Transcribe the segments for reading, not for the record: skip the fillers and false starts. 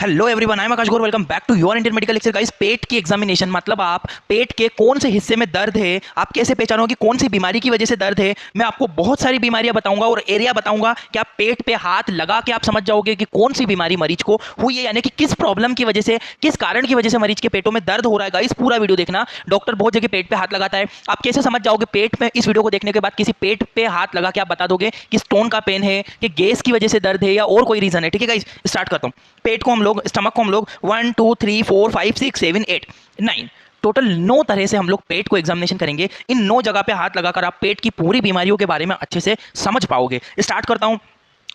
Hello everyone, I am Akash Gaur. Welcome back to your Indian medical lecture. Guys, पेट की examination मतलब आप पेट के कौन से हिस्से में दर्द है, आप कैसे पहचानोगे कौन सी बीमारी की वजह से दर्द है। मैं आपको बहुत सारी बीमारियां बताऊंगा और एरिया बताऊंगा कि आप पेट पे हाथ लगा के आप समझ जाओगे कि कौन सी बीमारी मरीज को हुई है, यानी कि किस प्रॉब्लम की वजह से, किस कारण की वजह से मरीज के पेटों में दर्द हो रहा है। गाइस, पूरा वीडियो देखना। डॉक्टर बहुत जगह पेट पे हाथ लगाता है, आप कैसे समझ जाओगे पेट में। इस वीडियो को देखने के बाद किसी पेट पे हाथ लगा के आप बता दोगे कि स्टोन का पेन है, कि गैस की वजह से दर्द है, या और कोई रीजन है। ठीक है गाइस, स्टार्ट करता हूं। पेट को हम लोग, स्टमक को हम लोग 1 2 3 4 5 6 7 8 9 टोटल 9 तरह से हम लोग पेट को एग्जामिनेशन करेंगे। इन 9 जगह पे हाथ लगाकर आप पेट की पूरी बीमारियों के बारे में अच्छे से समझ पाओगे। स्टार्ट करता हूं।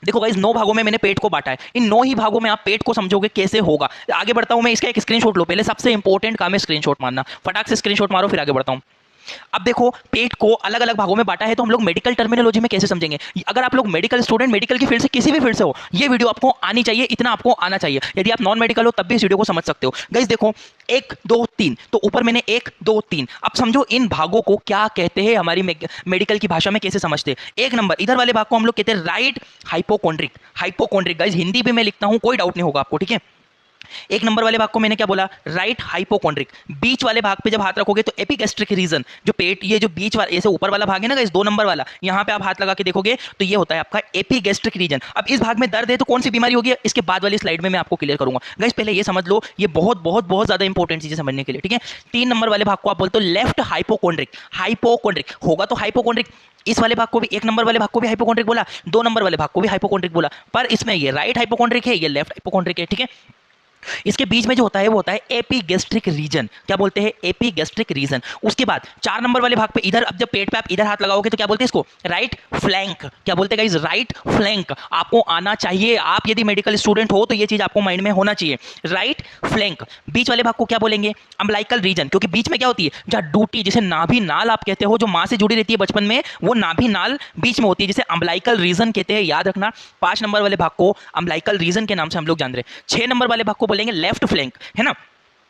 देखो गाइस, 9 भागों में मैंने पेट को बांटा है। इन 9 ही भागों में आप पेट को समझोगे कैसे होगा। आगे बढ़ता हूं मैं, इसका एक स्क्रीनशॉट लो। पहले सबसे इंपॉर्टेंट काम है स्क्रीनशॉट मारना। फटाक से स्क्रीनशॉट मारो, फिर आगे बढ़ता हूं। अब देखो, पेट को अलग अलग भागों में बांटा है, तो हम लोग मेडिकल टर्मिनोलॉजी में कैसे समझेंगे। अगर आप लोग मेडिकल स्टूडेंट, मेडिकल की फील्ड से, किसी भी फील्ड से हो, ये वीडियो आपको आनी चाहिए, इतना आपको आना चाहिए। यदि आप नॉन मेडिकल हो तब भी इस वीडियो को समझ सकते हो। गाइस देखो, 1 2 3, तो ऊपर मैंने 1 2 3। अब समझो इन भागों को क्या कहते हैं, हमारी मेडिकल की भाषा में कैसे समझते हैं। एक नंबर, इधर वाले भाग को हम लोग कहते हैं राइट हाइपोकोंड्रिक। हाइपोकोंड्रिक गाइस हिंदी भी मैं लिखता हूं, कोई डाउट नहीं होगा आपको, ठीक है। एक नंबर वाले भाग को मैंने क्या बोला, राइट हाइपोकोंड्रिक। बीच वाले भाग पे जब हाथ रखोगे तो एपिगैस्ट्रिक रीजन, जो पेट, ये जो बीच वाला, ऐसे ऊपर वाला भाग है ना गाइस, 2 नंबर वाला, यहां पे आप हाथ लगा के देखोगे तो ये होता है आपका एपिगैस्ट्रिक रीजन। अब इस भाग में दर्द है तो कौन सी बीमारी होगी, इसके बाद वाली स्लाइड में मैं आपको क्लियर करूंगा। गाइस पहले ये समझ लो, ये बहुत बहुत बहुत ज्यादा इंपॉर्टेंट चीजें समझने के लिए, ठीक है। 3 नंबर वाले भाग को आप बोलते हो लेफ्ट हाइपोकोंड्रिक। हाइपोकोंड्रिक होगा तो हाइपोकोंड्रिक। इस वाले भाग को भी, 1 नंबर वाले भाग को भी हाइपोकोंड्रिक बोला, 2 नंबर वाले भाग को भी हाइपोकोंड्रिक बोला, पर इसमें ये राइट हाइपोकोंड्रिक है, ये लेफ्ट हाइपोकोंड्रिक है, ठीक है। इसके बीच में जो होता है वो होता है एपिगैस्ट्रिक रीजन। क्या बोलते हैं, एपिगैस्ट्रिक रीजन। उसके बाद 4 नंबर वाले भाग पे इधर, अब जब पेट पे आप इधर हाथ लगाओगे तो क्या बोलते हैं इसको, राइट फ्लैंक। क्या बोलते हैं गाइस, राइट फ्लैंक। आपको आना चाहिए, आप यदि मेडिकल स्टूडेंट हो तो ये चीज आपको माइंड में होना चाहिए, राइट फ्लैंक। बीच वाले भाग को क्या बोलेंगे, अम्बलाइकल रीजन, क्योंकि बीच में क्या होती है, जहां ड्यूटी, जिसे नाभि नाल आप कहते हो, जो मां से जुड़ी रहती है बचपन में, वो नाभि नाल बीच में होती है, जिसे अम्बलाइकल रीजन कहते हैं, याद रखना। 5 नंबर वाले भाग को अम्बलाइकल रीजन के नाम से हम लोग जान रहे हैं। 6 नंबर वाले भाग को बोलेंगे लेफ्ट फ्लैंक, है ना।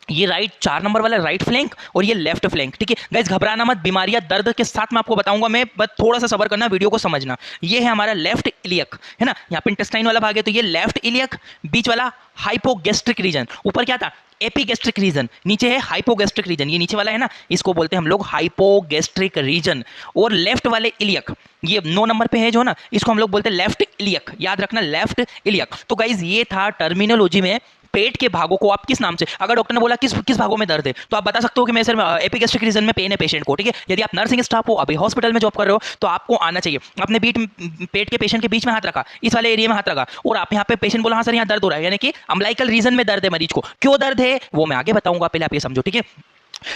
ये राइट, 4 नंबर वाला राइट फ्लैंक और ये लेफ्ट फ्लैंक, ठीक है। गाइस घबराना मत, बीमारियां दर्द के साथ मैं आपको बताऊंगा, मैं बस थोड़ा सा सब्र करना, वीडियो को समझना। ये है हमारा लेफ्ट इलियक, है ना। यहाँ पे इंटेस्टाइन वाला भाग है तो ये लेफ्ट इलियक। बीच वाला हाइपोगैस्ट्रिक रीजन, ऊपर क्या था, एपिगैस्ट्रिक रीजन, नीचे है हाइपोगैस्ट्रिक रीजन। ये नीचे वाला है ना, इसको बोलते हैं हम लोग हाइपोगैस्ट्रिक रीजन। और लेफ्ट वाले इलियक, ये 9 नंबर पे है जो ना, इसको हम लोग बोलते हैं लेफ्ट इलियक, याद रखना, लेफ्ट इलियक। तो गाइस ये था टर्मिनोलॉजी में पेट के भागों को आप किस नाम से, अगर डॉक्टर ने बोला किस किस भागों में दर्द है, तो आप बता सकते हो कि मैं सर एपिगैस्ट्रिक रीजन में पेन है पेशेंट को, ठीक है। यदि आप नर्सिंग स्टाफ हो, अभी हॉस्पिटल में जॉब कर रहे हो, तो आपको आना चाहिए। आपने पेट के पेशेंट के बीच में हाथ रखा, इस वाले एरिया में हाथ रखा, और आप यहाँ पे पेशेंट बोला हाँ सर यहाँ दर्द हो रहा है, यानी कि अम्बलाइकल रीजन में दर्द है मरीज को। क्यों दर्द है वो मैं आगे बताऊंगा, पहले आप ये समझो, ठीक है।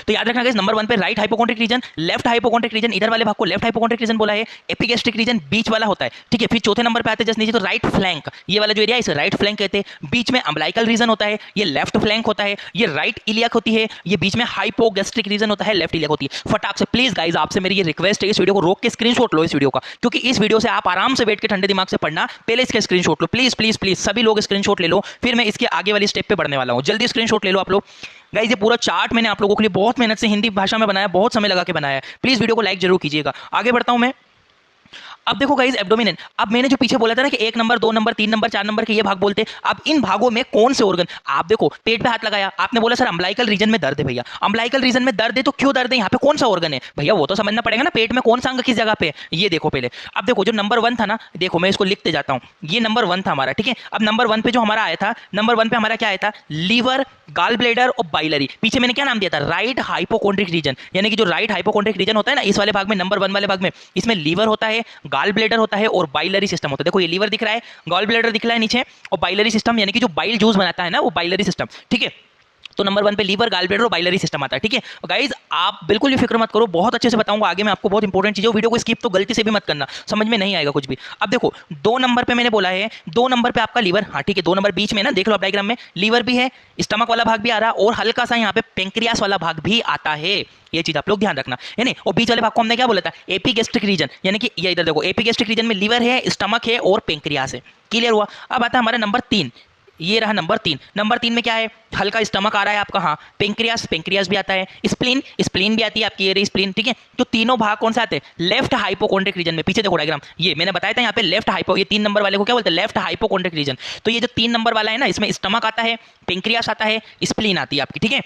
तो याद रखना गाइस, नंबर 1 पे राइट हाइपोकोंड्रिक रीजन, लेफ्ट हाइपोकोंड्रिक रीजन, इधर वाले भाग को लेफ्ट हाइपोकोंड्रिक रीजन बोला है, एपिगैस्ट्रिक रीजन बीच वाला होता है, ठीक है। फिर चौथे नंबर पे आते हैं जस्ट नीचे, तो राइट फ्लैंक, ये वाला जो एरिया है इसे राइट फ्लैंक कहते हैं। बीच में अम्बलाइकल रीजन होता है, ये लेफ्ट फ्लैंक होता है। ये राइट इलियक होती है, ये बीच में हाइपोगैस्ट्रिक रीजन होता है, लेफ्ट इलियक होती है। फटाक से प्लीज गाइस, आपसे मेरी ये रिक्वेस्ट है, इस वीडियो को रोक के स्क्रीनशॉट लो इस वीडियो का, क्योंकि इस वीडियो से आप आराम से बैठ के ठंडे दिमाग से पढ़ना, पहले इसका screenshot low please please please, सभी लोग स्क्रीनशॉट ले लो, फिर मैं इसके आगे वाली स्टेप पे बढ़ने वाला हूं। जल्दी स्क्रीनशॉट ले लो आप लोग। गाइस ये पूरा चार्ट मैंने आप लोगों के लिए बहुत मेहनत से हिंदी भाषा में बनाया, बहुत समय लगा के बनाया है। प्लीज वीडियो को लाइक जरूर कीजिएगा। आगे बढ़ता हूं मैं। अब देखो गाइस, एब्डोमिन, अब मैंने जो पीछे बोला था ना कि 1 नंबर 2 नंबर 3 नंबर 4 नंबर के ये भाग बोलते हैं। अब इन भागों में कौन से ऑर्गन, आप देखो पेट पे हाथ लगाया, आपने बोला सर अम्बलाइकल रीजन में दर्द है। भैया अम्बलाइकल रीजन में दर्द है तो क्यों दर्द है, यहाँ पे कौन सा ऑर्गन है भैया, वो तो समझना पड़ेगा ना, पेट में कौन सा अंग किस जगह पे, ये देखो पहले। अब देखो जो नंबर 1 था ना, देखो मैं इसको लिखते जाता हूँ, ये नंबर 1 था हमारा, ठीक है। अब नंबर 1 पे जो हमारा आया था, नंबर 1 पे हमारा क्या आया था, लीवर, गाल ब्लेडर और बाइलरी। पीछे मैंने क्या नाम दिया था, राइट हाइपोकोंड्रिक रीजन, यानी कि जो राइट हाइपोकोंड्रिक रीजन होता है ना, इस वाले भाग में, नंबर 1 वाले भाग में, इसमें लीवर होता है, गाल ब्लेडर होता है और बाइलरी सिस्टम होता है। देखो ये लीवर दिख रहा है, गॉल ब्लैडर दिख रहा है नीचे, और बाइलरी सिस्टम यानी कि जो बाइल जूस बनाता है ना, वो बाइलरी सिस्टम, ठीक है। तो नंबर 1 पे लीवर, गाल ब्लैडर और बाइलरी सिस्टम आता है, ठीक है। गाइस आप बिल्कुल भी फिक्र मत करो, बहुत अच्छे से बताऊंगा आगे मैं आपको, बहुत इंपॉर्टेंट चीज है। वीडियो को स्किप तो गलती से भी मत करना, समझ में नहीं आएगा कुछ भी। अब देखो 2 नंबर पे मैंने बोला है, 2 नंबर पे आपका लीवर, हाँ ठीक है, 2 नंबर बीच में ना, देख लो आप डायग्राम में, लीवर भी है, स्टमक वाला भाग भी आ रहा है, और हल्का सा यहाँ पे पेंक्रियास वाला भाग भी आता है। ये चीज आप लोग ध्यान रखना, है नहीं। और बीच वाले भाग को हमने क्या बोला था, एपिगैस्ट्रिक रीजन, यानी कि ये इधर देखो, एपिगैस्ट्रिक रीजन में लीवर है, स्टमक है और पेंक्रियास है। क्लियर हुआ। अब आता है हमारा नंबर 3, ये रहा नंबर 3। नंबर 3 में क्या है, हल्का स्टमक आ रहा है आपका, हाँ। पेंक्रियास, पेंक्रियास भी आता है। स्प्लीन, स्प्लीन भी आती है आपकी, ये रही स्प्लीन, ठीक है। तो तीनों भाग कौन से आते हैं, लेफ्ट हाइपोकोंड्रिक रीजन में। पीछे देखो डायग्राम, ये मैंने बताया था यहाँ पे लेफ्ट हाइपो, ये 3 नंबर वाले को क्या बोलते हैं, लेफ्ट हाइपोकोंड्रिक रीजन। तो ये जो 3 नंबर वाला है ना, इसमें स्टमक आता है, पेंक्रियास आता है, स्प्लीन आती है आपकी, ठीक है।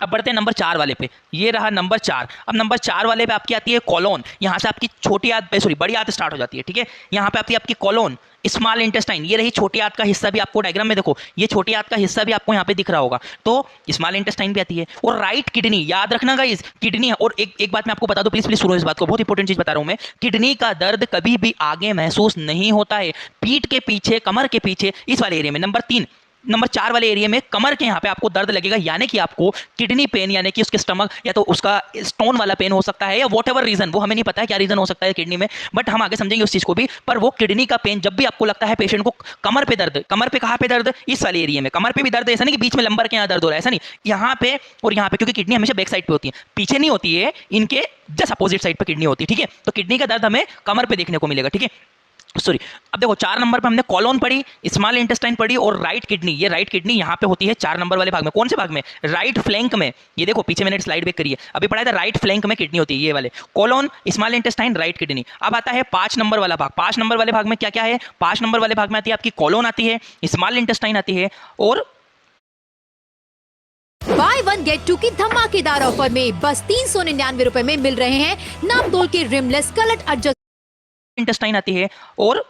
अब बढ़ते हैं नंबर 4 वाले पे, ये रहा नंबर 4। अब नंबर 4 वाले पे आपकी आती है कॉलोन, यहाँ से आपकी छोटी आंत, सॉरी बड़ी आंत स्टार्ट हो जाती है, ठीक है। यहाँ पे आती है आपकी कॉलोन, स्मॉल इंटेस्टाइन, ये रही छोटी आंत का हिस्सा भी आपको डायग्राम में देखो, ये छोटी आंत का हिस्सा भी आपको यहाँ पे दिख रहा होगा, तो स्मॉल इंटेस्टाइन भी आती है। और राइट किडनी, याद रखना गाइस, किडनी। और एक बात मैं आपको बता दूं, प्लीज प्लीज सुनो इस बात को, बहुत इंपॉर्टेंट चीज बता रहा हूं मैं। किडनी का दर्द कभी भी आगे महसूस नहीं होता है, पीठ के पीछे, कमर के पीछे, इस वाले एरिया में, नंबर 4 वाले एरिया में कमर के यहाँ पे आपको दर्द लगेगा, यानी कि आपको किडनी पेन, यानी कि उसके स्टमक या तो उसका स्टोन वाला पेन हो सकता है, या वॉट एवर रीजन, वो हमें नहीं पता है क्या रीजन हो सकता है किडनी में, बट हम आगे समझेंगे उस चीज को भी। पर वो किडनी का पेन जब भी आपको लगता है पेशेंट को, कमर पे दर्द, कमर पे कहाँ पे दर्द, इस वाले एरिया में कमर पे भी दर्द है, ऐसा नहीं कि बीच में लंबर के यहाँ दर्द हो रहा है, ऐसा नहीं, यहाँ पे और यहाँ पे, क्योंकि किडनी हमेशा बैक साइड पे होती है, पीछे नहीं होती है, इनके जस्ट अपोजिट साइड पे किडनी होती है, ठीक है। तो किडनी का दर्द हमें कमर पे देखने को मिलेगा, ठीक है। सॉरी, अब देखो 4 नंबर पे हमने कॉलोन पढ़ी, स्मॉल इंटेस्टाइन पढ़ी, और राइट किडनी, ये राइट किडनी यहाँ पे होती है 4 नंबर वाले भाग में। कौन से भाग में, राइट फ्लैंक में। ये देखो पीछे मैंने स्लाइड बैक करी है, अभी पढ़ा था, राइट फ्लैंक में किडनी होती है, ये वाले colon, small intestine, right kidney. अब आता है 5 नंबर वाला भाग। 5 नंबर वाले भाग में क्या क्या है, 5 नंबर वाले भाग में आती है आपकी कॉलोन आती है, स्मॉल इंटेस्टाइन आती है, और बाय 1 गेट 2 की धमाकेदार ऑफर में बस 399 रुपए में मिल रहे हैं नापतोल के रिमलेस कलर एडजस्ट इंटेस्टाइन आती है, और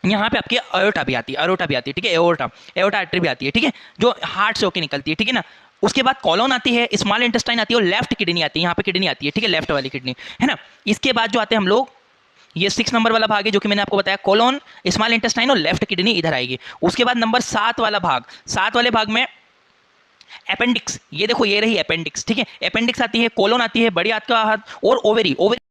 यहाँ पे आपकी अयोटा भी आती है, अरोटा भी आती है, ठीक है। एओर्टा, एओर्टा आर्टरी भी आती है, ठीक है, जो हार्ट से होकर निकलती है, ठीक है ना। उसके बाद कॉलोन आती है, स्मॉल इंटेस्टाइन आती है, और लेफ्ट किडनी आती है, यहाँ पे किडनी आती है, ठीक है, लेफ्ट वाली किडनी, है ना। इसके बाद जो आते हैं हम लोग, ये 6 नंबर वाला भाग है जो कि मैंने आपको बताया, कॉलोन, स्मॉल इंटेस्टाइन और लेफ्ट किडनी इधर आएगी। उसके बाद नंबर 7 वाला भाग, 7 वाले भाग में अपेंडिक्स, ये देखो ये रही अपेंडिक्स, ठीक है। अपेंडिक्स आती है, कॉलोन आती है, बड़ी आंत का हाथ, और ओवेरी, ओवेरी